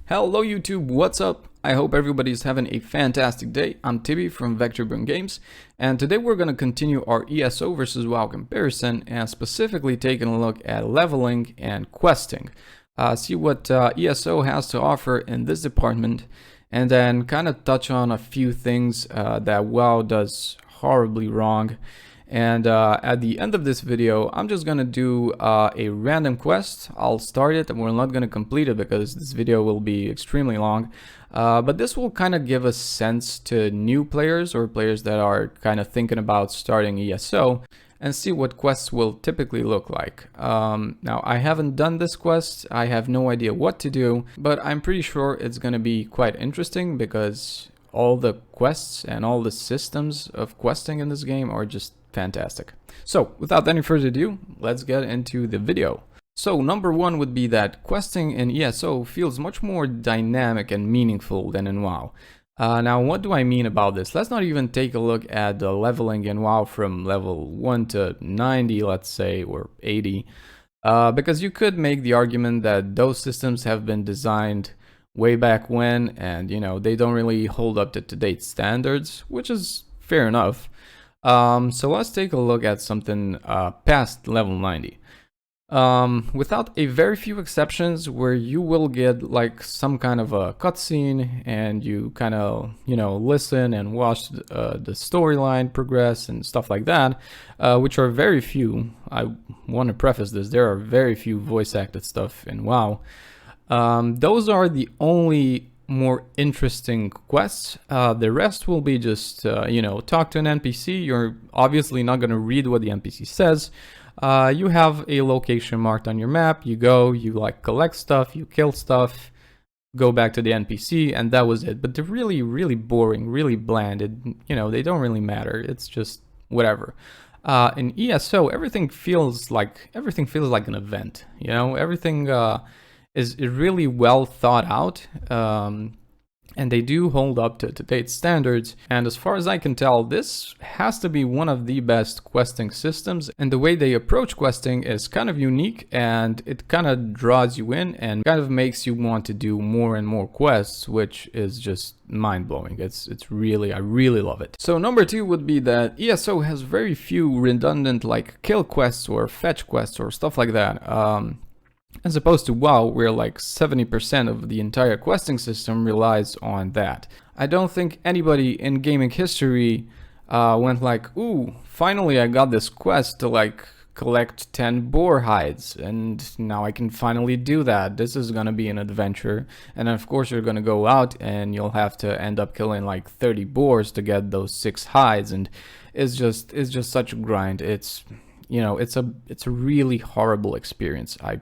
Hello YouTube, what's up? I hope everybody's having a fantastic day. I'm Tibi from Vectorburn Games, and today we're going to continue our ESO versus WoW comparison and specifically taking a look at leveling and questing. See what ESO has to offer in this department, and then kind of touch on a few things that WoW does horribly wrong. And at the end of this video, I'm just gonna do a random quest. I'll start it and we're not gonna complete it because this video will be extremely long. But this will kind of give a sense to new players or players that are kind of thinking about starting ESO and see what quests will typically look like. Now, I haven't done this quest. I have no idea what to do, but I'm pretty sure it's gonna be quite interesting because all the quests and all the systems of questing in this game are just fantastic. So without any further ado, let's get into the video. So number one would be that questing in ESO feels much more dynamic and meaningful than in WoW. Now what do I mean about this? Let's not even take a look at the leveling in WoW from level 1 to 90, let's say, or 80. Because you could make the argument that those systems have been designed way back when, and you know, they don't really hold up to today's standards, which is fair enough. So let's take a look at something past level 90. Without a very few exceptions where you will get like some kind of a cutscene and you kind of, you know, listen and watch the storyline progress and stuff like that, which are very few. I want to preface this, there are very few voice acted stuff in WoW. Those are the only more interesting quests. The rest will be just, you know, talk to an NPC. You're obviously not going to read what the NPC says. You have a location marked on your map. You go, you like collect stuff, you kill stuff, go back to the NPC, and that was it. But they're really, really boring, really bland. You know, they don't really matter. It's just whatever. In ESO, everything feels like an event. You know, everything is really well thought out, and they do hold up to today's standards. And as far as I can tell, this has to be one of the best questing systems, and the way they approach questing is kind of unique, and it kind of draws you in and kind of makes you want to do more and more quests, which is just mind-blowing. It's really, I really love it. So number two would be that ESO has very few redundant like kill quests or fetch quests or stuff like that. As opposed to WoW, where like 70% of the entire questing system relies on that. I don't think anybody in gaming history went like, ooh, finally I got this quest to like collect 10 boar hides, and now I can finally do that. This is gonna be an adventure, and of course you're gonna go out and you'll have to end up killing like 30 boars to get those 6 hides, and it's just such a grind. It's, you know, it's a really horrible experience. I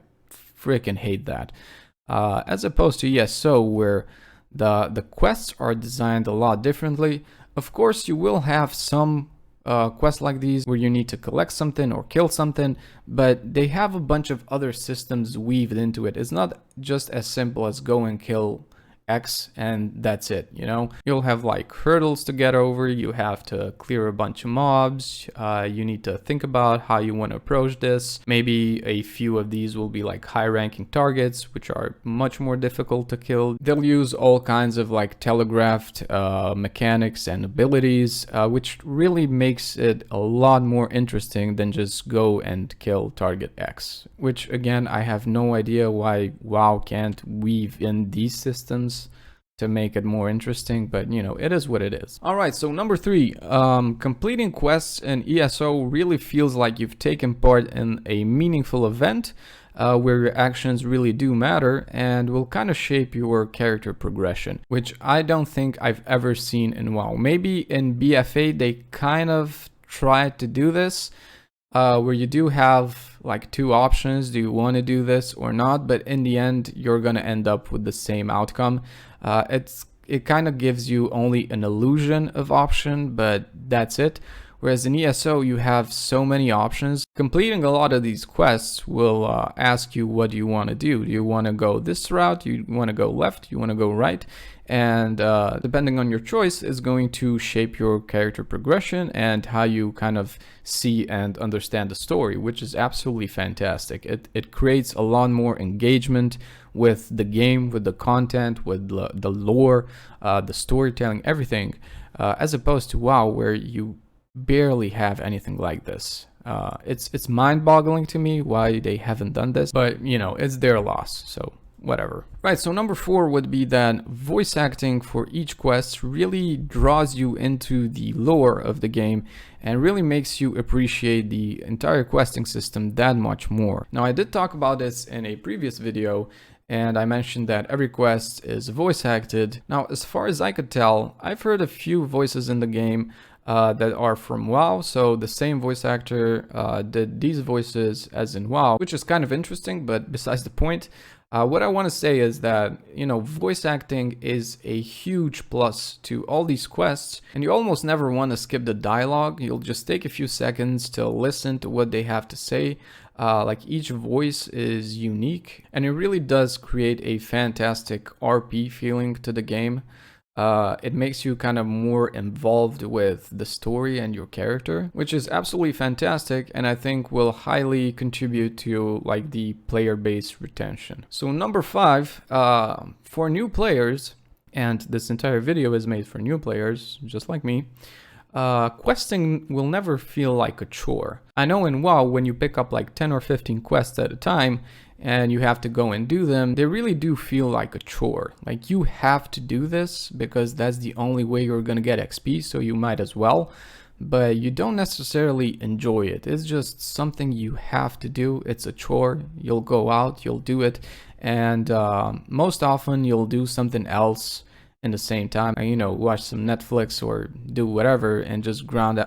freaking hate that. As opposed to ESO, where the quests are designed a lot differently. Of course, you will have some quests like these where you need to collect something or kill something, but they have a bunch of other systems weaved into it. It's not just as simple as go and kill X and that's it, you know. You'll have like hurdles to get over, you have to clear a bunch of mobs, you need to think about how you want to approach this. Maybe a few of these will be like high ranking targets, which are much more difficult to kill. They'll use all kinds of like telegraphed mechanics and abilities, which really makes it a lot more interesting than just go and kill target X, which again, I have no idea why WoW can't weave in these systems to make it more interesting, but you know, it is what it is. All right, so number three, completing quests in ESO really feels like you've taken part in a meaningful event where your actions really do matter and will kind of shape your character progression, which I don't think I've ever seen in WoW. Maybe in BFA they kind of tried to do this, where you do have like 2 options. Do you want to do this or not? But in the end, you're going to end up with the same outcome. It kind of gives you only an illusion of option, but that's it. Whereas in ESO, you have so many options. Completing a lot of these quests will ask you what you want to do. Do you want to go this route? Do you want to go left? Do you want to go right? And depending on your choice is going to shape your character progression and how you kind of see and understand the story, which is absolutely fantastic. It creates a lot more engagement with the game, with the content, with the lore, the storytelling, everything, as opposed to WoW, where you barely have anything like this. It's mind-boggling to me why they haven't done this, but you know, it's their loss, so whatever. Right, so number 4 would be that voice acting for each quest really draws you into the lore of the game and really makes you appreciate the entire questing system that much more. Now, I did talk about this in a previous video, and I mentioned that every quest is voice acted. Now, as far as I could tell, I've heard a few voices in the game that are from WoW, so the same voice actor did these voices as in WoW, which is kind of interesting, but besides the point. What I want to say is that, you know, voice acting is a huge plus to all these quests, and you almost never want to skip the dialogue. You'll just take a few seconds to listen to what they have to say. Like each voice is unique, and it really does create a fantastic RP feeling to the game. It makes you kind of more involved with the story and your character, which is absolutely fantastic, and I think will highly contribute to like the player base retention. So number 5, for new players, and this entire video is made for new players, just like me, questing will never feel like a chore. I know in WoW, when you pick up like 10 or 15 quests at a time, and you have to go and do them, they really do feel like a chore. Like you have to do this because that's the only way you're gonna get XP, so you might as well. But you don't necessarily enjoy it. It's just something you have to do. It's a chore. You'll go out, you'll do it, and most often you'll do something else in the same time. You know, watch some Netflix or do whatever and just grind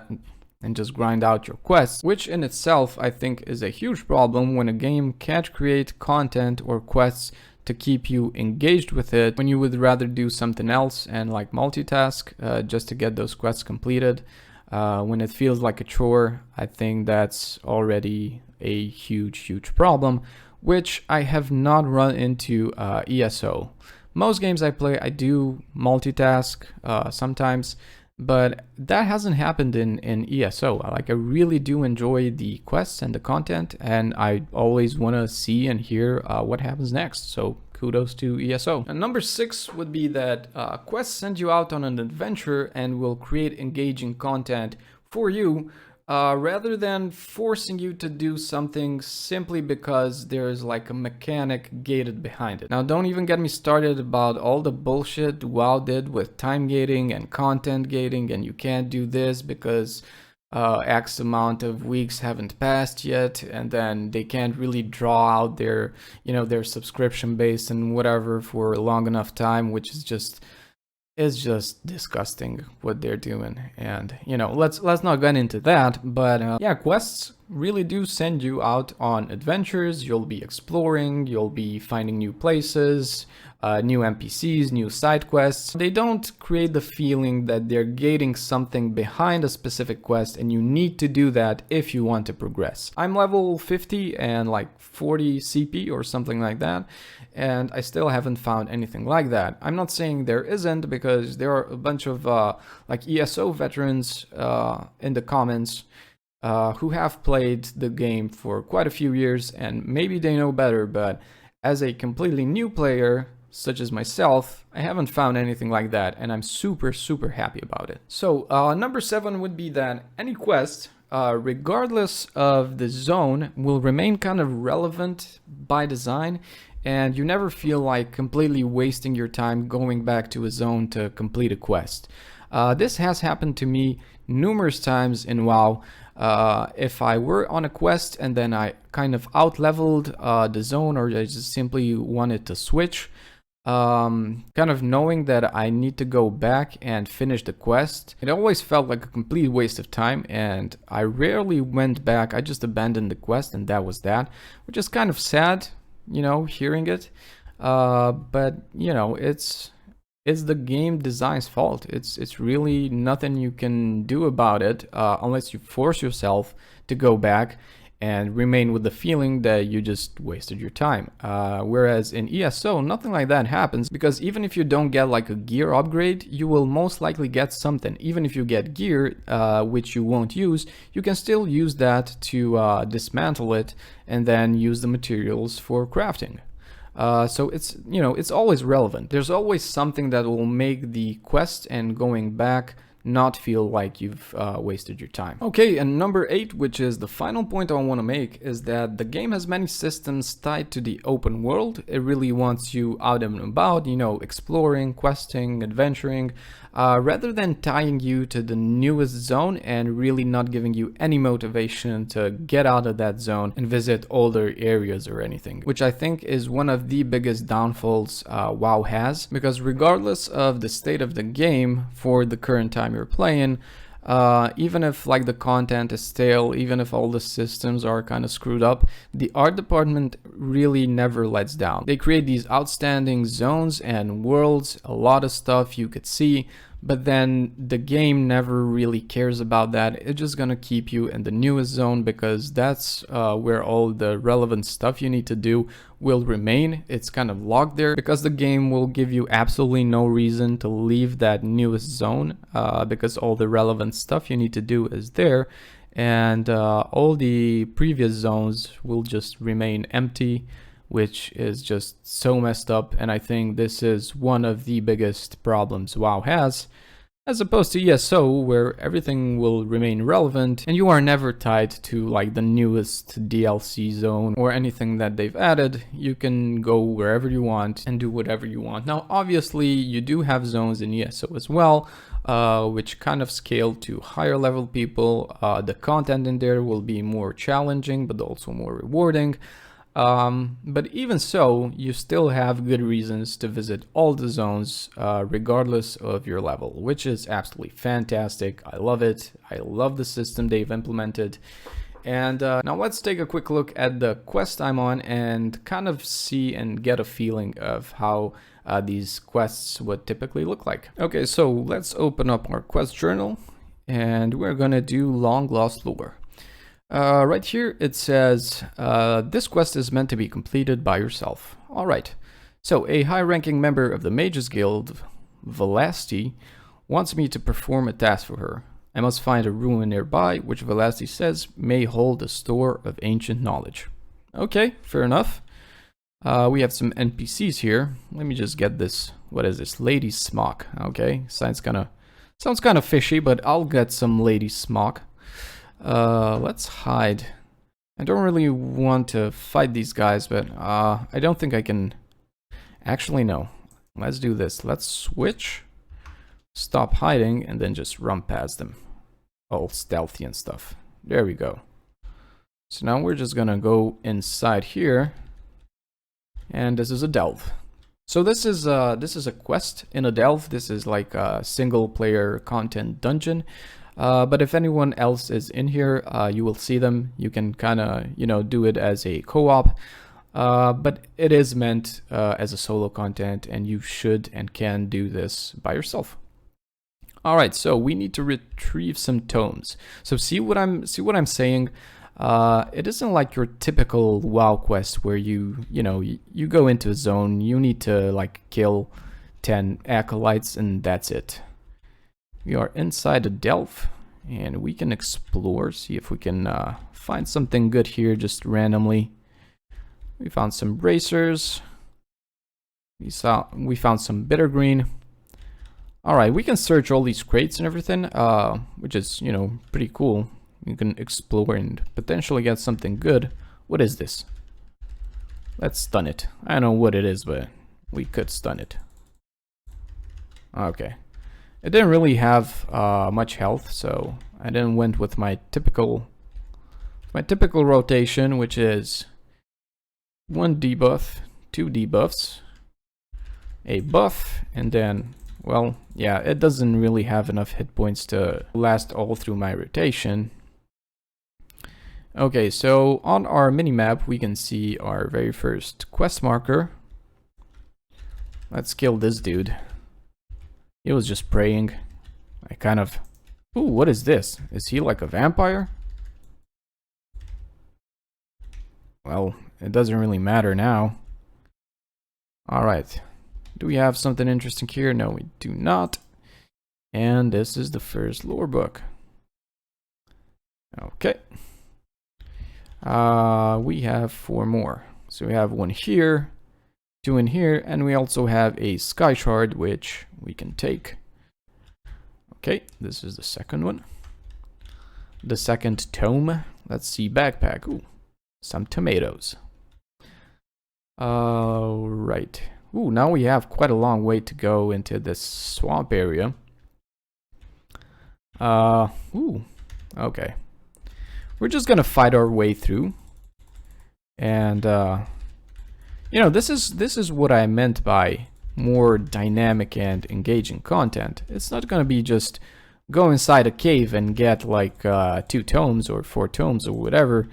out your quests, which in itself I think is a huge problem when a game can't create content or quests to keep you engaged with it, when you would rather do something else and like multitask just to get those quests completed. When it feels like a chore, I think that's already a huge problem, which I have not run into ESO. Most games I play, I do multitask sometimes, but that hasn't happened in ESO. Like I really do enjoy the quests and the content, and I always want to see and hear what happens next. So kudos to ESO. And number 6 would be that quests send you out on an adventure and will create engaging content for you, rather than forcing you to do something simply because there's like a mechanic gated behind it. Now, don't even get me started about all the bullshit WoW did with time gating and content gating, and you can't do this because X amount of weeks haven't passed yet, and then they can't really draw out their, you know, their subscription base and whatever for a long enough time, which is just... it's just disgusting what they're doing. And you know, let's not get into that, but yeah, quests really do send you out on adventures. You'll be exploring, you'll be finding new places, new NPCs, new side quests. They don't create the feeling that they're gating something behind a specific quest and you need to do that if you want to progress. I'm level 50 and like 40 CP or something like that, and I still haven't found anything like that. I'm not saying there isn't, because there are a bunch of like ESO veterans in the comments who have played the game for quite a few years and maybe they know better, but as a completely new player such as myself, I haven't found anything like that, and I'm super happy about it. So number 7 would be that any quest, regardless of the zone, will remain kind of relevant by design, and you never feel like completely wasting your time going back to a zone to complete a quest. This has happened to me numerous times in WoW. If I were on a quest and then I kind of out-leveled the zone, or I just simply wanted to switch, kind of knowing that I need to go back and finish the quest, it always felt like a complete waste of time, and I rarely went back. I just abandoned the quest and that was that, which is kind of sad, you know, hearing it. But you know, it's the game design's fault. It's really nothing you can do about it unless you force yourself to go back and remain with the feeling that you just wasted your time. Whereas in ESO, nothing like that happens, because even if you don't get like a gear upgrade, you will most likely get something. Even if you get gear, which you won't use, you can still use that to dismantle it and then use the materials for crafting. So it's, you know, it's always relevant. There's always something that will make the quest and going back not feel like you've wasted your time. Okay, and number 8, which is the final point I want to make, is that the game has many systems tied to the open world. It really wants you out and about, you know, exploring, questing, adventuring, rather than tying you to the newest zone and really not giving you any motivation to get out of that zone and visit older areas or anything, which I think is one of the biggest downfalls WoW has, because regardless of the state of the game for the current time you're playing, even if like the content is stale, even if all the systems are kind of screwed up, the art department really never lets down. They create these outstanding zones and worlds, a lot of stuff you could see, but then the game never really cares about that. It's just gonna keep you in the newest zone because that's where all the relevant stuff you need to do will remain. It's kind of locked there because the game will give you absolutely no reason to leave that newest zone because all the relevant stuff you need to do is there, and all the previous zones will just remain empty, which is just so messed up. And I think this is one of the biggest problems WoW has, as opposed to ESO, where everything will remain relevant and you are never tied to like the newest DLC zone or anything that they've added. You can go wherever you want and do whatever you want. Now, obviously, you do have zones in ESO as well, which kind of scale to higher level people. The content in there will be more challenging, but also more rewarding. But even so, you still have good reasons to visit all the zones, regardless of your level, which is absolutely fantastic. I love it. I love the system they've implemented. And now let's take a quick look at the quest I'm on and kind of see and get a feeling of how these quests would typically look like. Okay, so let's open up our quest journal and we're gonna do Long Lost Lore. Right here it says, this quest is meant to be completed by yourself. Alright, so a high-ranking member of the Mages Guild, Velasti, wants me to perform a task for her. I must find a ruin nearby, which Velasti says may hold a store of ancient knowledge. Okay, fair enough. We have some NPCs here. Let me just get this. What is this? Lady Smock. Okay, sounds kind of fishy, but I'll get some Lady Smock. Let's hide. I don't really want to fight these guys, but I don't think I can. Actually, no. Let's do this. Let's switch, stop hiding, and then just run past them. All stealthy and stuff. There we go. So now we're just gonna go inside here, and this is a delve. So this is a quest in a delve. This is like a single player content dungeon. But if anyone else is in here, you will see them. You can kind of, you know, do it as a co-op. But it is meant as a solo content, and you should and can do this by yourself. All right, so we need to retrieve some tomes. So see what I'm saying? It isn't like your typical WoW quest where you go into a zone, you need to like kill 10 acolytes and that's it. We are inside a delve and we can explore, see if we can find something good here just randomly. We found some bracers. We found some bitter green. All right, we can search all these crates and everything, which is, you know, pretty cool. You can explore and potentially get something good. What is this? Let's stun it. I don't know what it is, but we could stun it. Okay. It didn't really have much health, so I didn't went with my typical rotation, which is 1 debuff, 2 debuffs, a buff, and then, well, yeah, it doesn't really have enough hit points to last all through my rotation. Okay, so on our minimap, we can see our very first quest marker. Let's kill this dude. He was just praying. I kind of... Ooh, what is this? Is he like a vampire? Well, it doesn't really matter now. Alright. Do we have something interesting here? No, we do not. And this is the first lore book. Okay. We have 4 more. So we have one here. 2 in here, and we also have a sky shard which we can take. Okay, this is the second one. The second tome. Let's see, backpack. Ooh, some tomatoes. Right. Ooh, now we have quite a long way to go into this swamp area. Ooh, okay. We're just gonna fight our way through. And, you know, this is what I meant by more dynamic and engaging content. It's not gonna be just go inside a cave and get like 2 tomes or 4 tomes or whatever.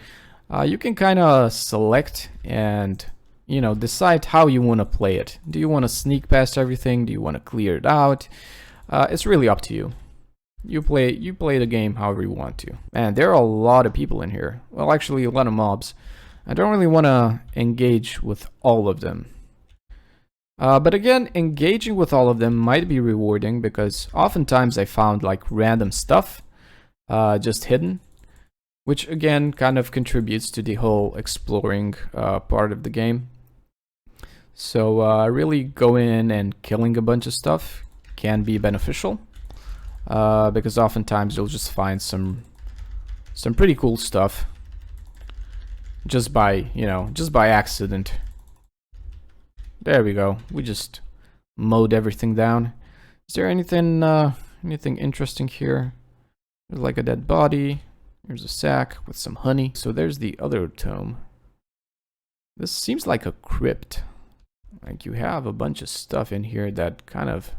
You can kind of select and, you know, decide how you want to play it. Do you want to sneak past everything? Do you want to clear it out? It's really up to you. You play the game however you want to. And there are a lot of people in here. Well, actually a lot of mobs. I don't really want to engage with all of them. But again, engaging with all of them might be rewarding because oftentimes I found like random stuff just hidden, which again kind of contributes to the whole exploring part of the game. So really going in and killing a bunch of stuff can be beneficial because oftentimes you'll just find some pretty cool stuff just by, you know, just by accident. There we go. We just mowed everything down. Is there anything interesting here? There's like a dead body. There's a sack with some honey. So there's the other tome. This seems like a crypt. Like you have a bunch of stuff in here that kind of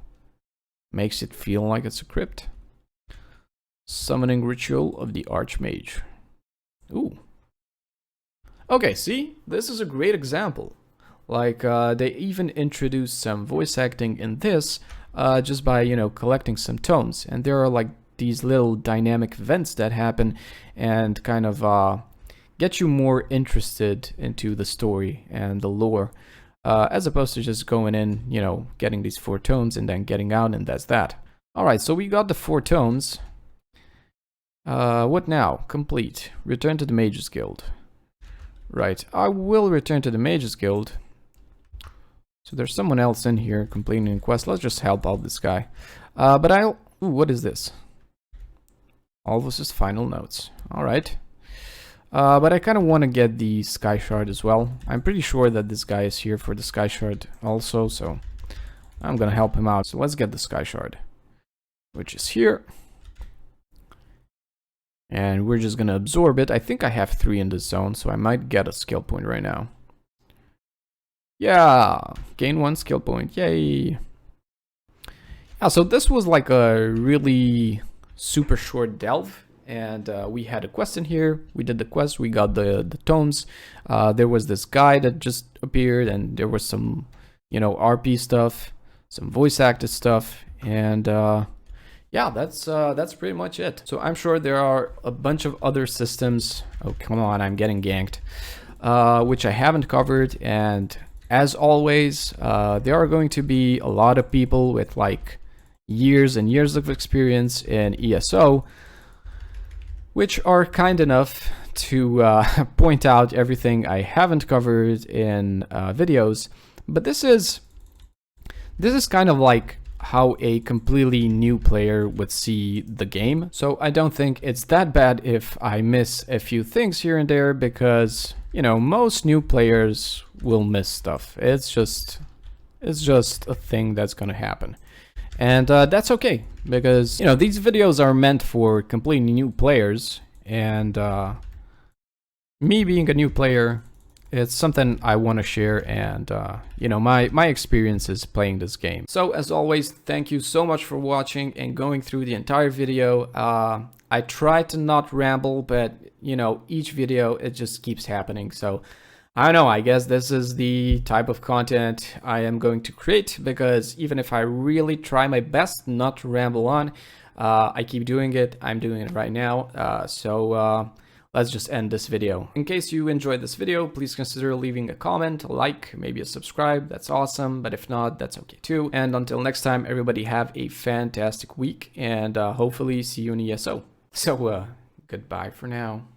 makes it feel like it's a crypt. Summoning ritual of the Archmage. Ooh. Okay, see? This is a great example. Like, they even introduced some voice acting in this just by, you know, collecting some tomes. And there are like these little dynamic events that happen and kind of get you more interested into the story and the lore. As opposed to just going in, you know, getting these 4 tomes and then getting out and that's that. Alright, so we got the 4 tomes. What now? Complete. Return to the Mages Guild. Right, I will return to the Mages Guild. So there's someone else in here completing a quest. Let's just help out this guy. But I'll... Ooh, what is this? All of us final notes. Alright. But I kind of want to get the Sky Shard as well. I'm pretty sure that this guy is here for the Sky Shard also, so I'm gonna help him out. So let's get the Sky Shard, which is here. And we're just gonna absorb it. I think I have 3 in this zone, so I might get a skill point right now. Yeah, gain 1 skill point, yay. Yeah, so this was like a really super short delve. And we had a quest in here. We did the quest. We got the tomes. There was this guy that just appeared, and there was some, you know, RP stuff, some voice acted stuff, and yeah, that's pretty much it. So I'm sure there are a bunch of other systems. Oh come on, I'm getting ganked, which I haven't covered. And as always, there are going to be a lot of people with like years and years of experience in ESO, which are kind enough to point out everything I haven't covered in videos. But this is kind of like how a completely new player would see the game. So I don't think it's that bad if I miss a few things here and there, because, you know, most new players will miss stuff. It's just a thing that's gonna happen. And that's okay, because, you know, these videos are meant for completely new players, and me being a new player, it's something I want to share, and you know, my experiences playing this game. So as always, thank you so much for watching and going through the entire video. I try to not ramble, but you know, each video it just keeps happening. So I don't know, I guess this is the type of content I am going to create, because even if I really try my best not to ramble on, I keep doing it. I'm doing it right now. So let's just end this video. In case you enjoyed this video, please consider leaving a comment, a like, maybe a subscribe. That's awesome. But if not, that's okay too. And until next time, everybody have a fantastic week, and hopefully see you in ESO. So goodbye for now.